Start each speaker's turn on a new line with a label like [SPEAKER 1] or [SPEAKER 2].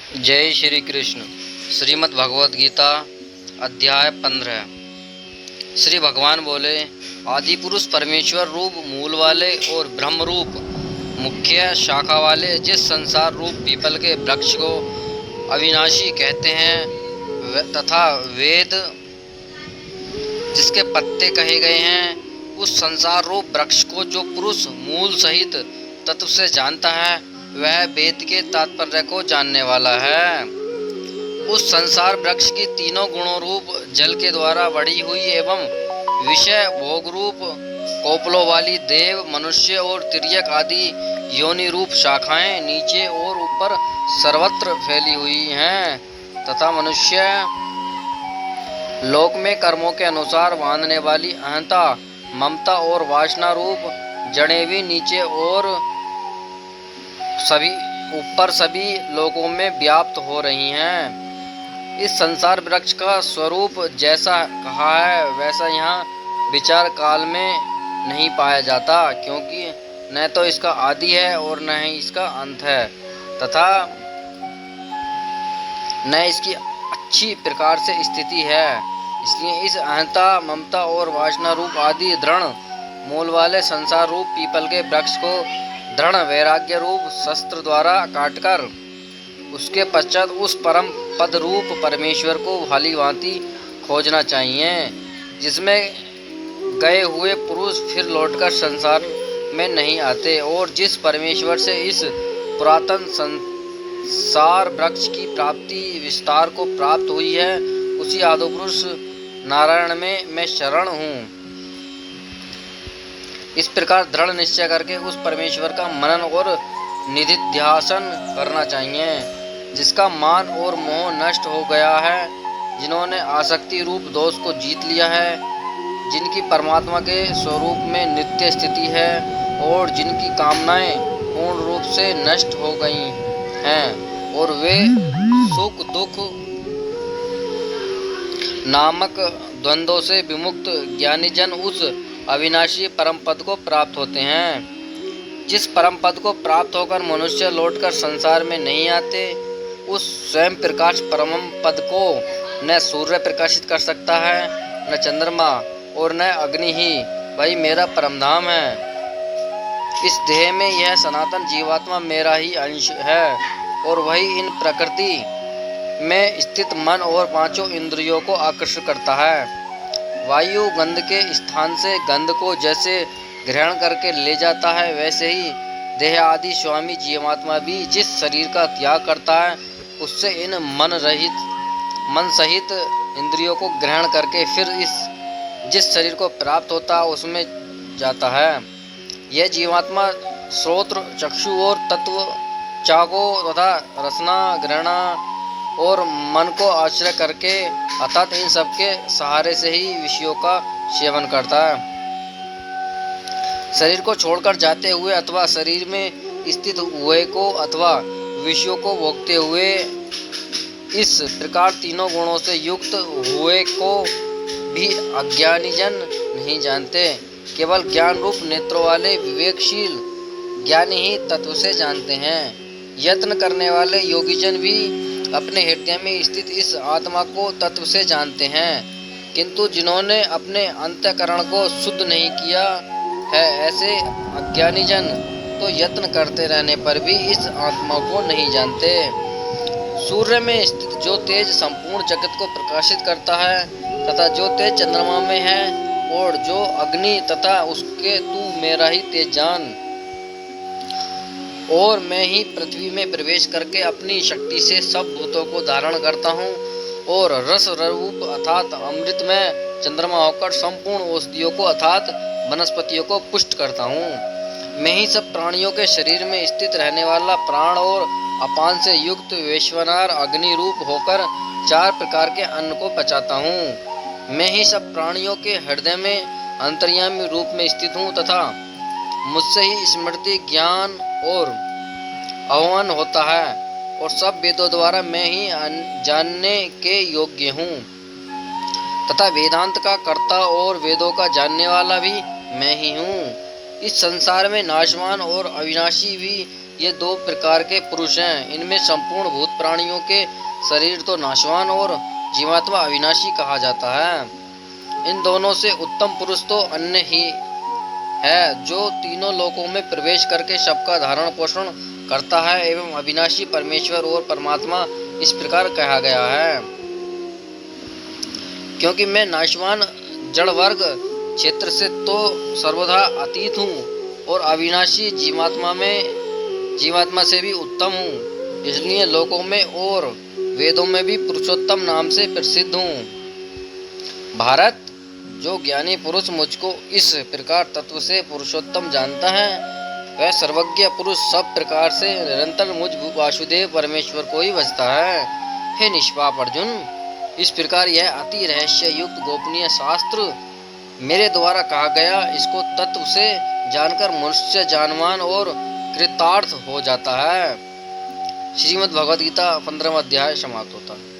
[SPEAKER 1] जय श्री कृष्ण। श्रीमद् भगवद गीता अध्याय 15। श्री भगवान बोले, आदि पुरुष परमेश्वर रूप मूल वाले और ब्रह्म रूप मुख्य शाखा वाले जिस संसार रूप पीपल के वृक्ष को अविनाशी कहते हैं तथा वेद जिसके पत्ते कहे गए हैं, उस संसार रूप वृक्ष को जो पुरुष मूल सहित तत्व से जानता है वह वेद के तात्पर्य को जानने वाला है। उस संसार वृक्ष की तीनों गुणों रूप जल के द्वारा बढ़ी हुई एवं विषय भोग रूप कोपलों वाली देव, मनुष्य और तिर्यक आदि योनि रूप शाखाएं नीचे और ऊपर सर्वत्र फैली हुई हैं तथा मनुष्य लोक में कर्मों के अनुसार बांधने वाली अहंता, ममता और वासना रूप जड़ें भी नीचे और ऊपर सभी लोकों में व्याप्त हो रही हैं। इस संसार वृक्ष का स्वरूप जैसा कहा है वैसा यहाँ विचार काल में नहीं पाया जाता, क्योंकि न तो इसका आदि है और न ही इसका अंत है तथा न इसकी अच्छी प्रकार से स्थिति है। इसलिए इस अहंता, ममता और वासना रूप आदि दृढ़ मूल वाले संसार रूप पीपल के वृक्ष को दृढ़ वैराग्य रूप शस्त्र द्वारा काटकर उसके पश्चात उस परम पद रूप परमेश्वर को भली भांति खोजना चाहिए, जिसमें गए हुए पुरुष फिर लौटकर संसार में नहीं आते और जिस परमेश्वर से इस पुरातन संसार वृक्ष की प्राप्ति विस्तार को प्राप्त हुई है, उसी आदिपुरुष नारायण में मैं शरण हूँ। इस प्रकार दृढ़ निश्चय करके उस परमेश्वर का मनन और निधिध्यासन करना चाहिए, जिसका मान और मोह नष्ट हो गया है, जिन्होंने आसक्ति रूप दोष को जीत लिया है, जिनकी परमात्मा के स्वरूप में नित्य स्थिति है और जिनकी कामनाएं पूर्ण रूप से नष्ट हो गई हैं और वे सुख दुख नामक द्वंद्वों से विमुक्त ज्ञानी जन उस अविनाशी परम पद को प्राप्त होते हैं। जिस परम पद को प्राप्त होकर मनुष्य लौटकर संसार में नहीं आते, उस स्वयं प्रकाश परम पद को न सूर्य प्रकाशित कर सकता है, न चंद्रमा और न अग्नि ही वही मेरा परम धाम है। इस देह में यह सनातन जीवात्मा मेरा ही अंश है और वही इन प्रकृति में स्थित मन और पांचों इंद्रियों को आकर्षित करता है। वायु गंध के स्थान से गंध को जैसे ग्रहण करके ले जाता है, वैसे ही देह आदि स्वामी जीवात्मा भी जिस शरीर का त्याग करता है उससे इन मन सहित इंद्रियों को ग्रहण करके फिर जिस शरीर को प्राप्त होता है उसमें जाता है। यह जीवात्मा श्रोत्र, चक्षु और तत्व चाको तथा रसना, ग्रहणा और मन को आश्रय करके अर्थात इन सब के सहारे से ही विषयों का सेवन करता है। शरीर को छोड़कर जाते हुए अथवा शरीर में स्थित हुए को अथवा विषयों को भोगते हुए इस प्रकार तीनों गुणों से युक्त हुए को भी अज्ञानी जन नहीं जानते। केवल ज्ञान रूप नेत्रों वाले विवेकशील ज्ञानी ही तत्व से जानते हैं। यत्न करने वाले योगी जन भी अपने हृदय में स्थित इस आत्मा को तत्व से जानते हैं, किंतु जिन्होंने अपने अंतःकरण को शुद्ध नहीं किया है, ऐसे अज्ञानी जन तो यत्न करते रहने पर भी इस आत्मा को नहीं जानते। सूर्य में स्थित जो तेज संपूर्ण जगत को प्रकाशित करता है तथा जो तेज चंद्रमा में है और जो अग्नि तथा उसके तू मेरा ही तेज जान और मैं ही पृथ्वी में प्रवेश करके अपनी शक्ति से सब भूतों को धारण करता हूँ और रस रूप अर्थात अमृत में चंद्रमा होकर संपूर्ण औषधियों को अर्थात वनस्पतियों को पुष्ट करता हूँ। मैं ही सब प्राणियों के शरीर में स्थित रहने वाला प्राण और अपान से युक्त वैश्वानर अग्नि रूप होकर 4 प्रकार के अन्न को पचाता हूँ। मैं ही सब प्राणियों के हृदय में अंतर्यामी रूप में स्थित हूँ तथा मुझसे ही स्मृति, ज्ञान और आह्वान होता है और सब वेदों द्वारा मैं ही जानने के योग्य हूँ तथा वेदांत का कर्ता और वेदों का जानने वाला भी मैं ही हूँ। इस संसार में नाशवान और अविनाशी भी ये दो प्रकार के पुरुष हैं। इनमें संपूर्ण भूत प्राणियों के शरीर तो नाशवान और जीवात्मा अविनाशी कहा जाता है। इन दोनों से उत्तम पुरुष तो अन्य ही है, जो तीनों लोकों में प्रवेश करके सबका धारण पोषण करता है एवं अविनाशी परमेश्वर और परमात्मा इस प्रकार कहा गया है। क्योंकि मैं नाशवान जड़ वर्ग क्षेत्र से तो सर्वथा अतीत हूँ और अविनाशी जीवात्मा से भी उत्तम हूँ, इसलिए लोकों में और वेदों में भी पुरुषोत्तम नाम से प्रसिद्ध हूँ। भारत, जो ज्ञानी पुरुष मुझको इस प्रकार तत्व से पुरुषोत्तम जानता है, वह सर्वज्ञ पुरुष सब प्रकार से निरंतर मुझ वासुदेव परमेश्वर को ही भजता है। हे निष्पाप अर्जुन, इस प्रकार यह अति रहस्य युक्त गोपनीय शास्त्र मेरे द्वारा कहा गया, इसको तत्व से जानकर मनुष्य जानवान और कृतार्थ हो जाता है। श्रीमद् भगवद गीता 15वां अध्याय समाप्त होता है।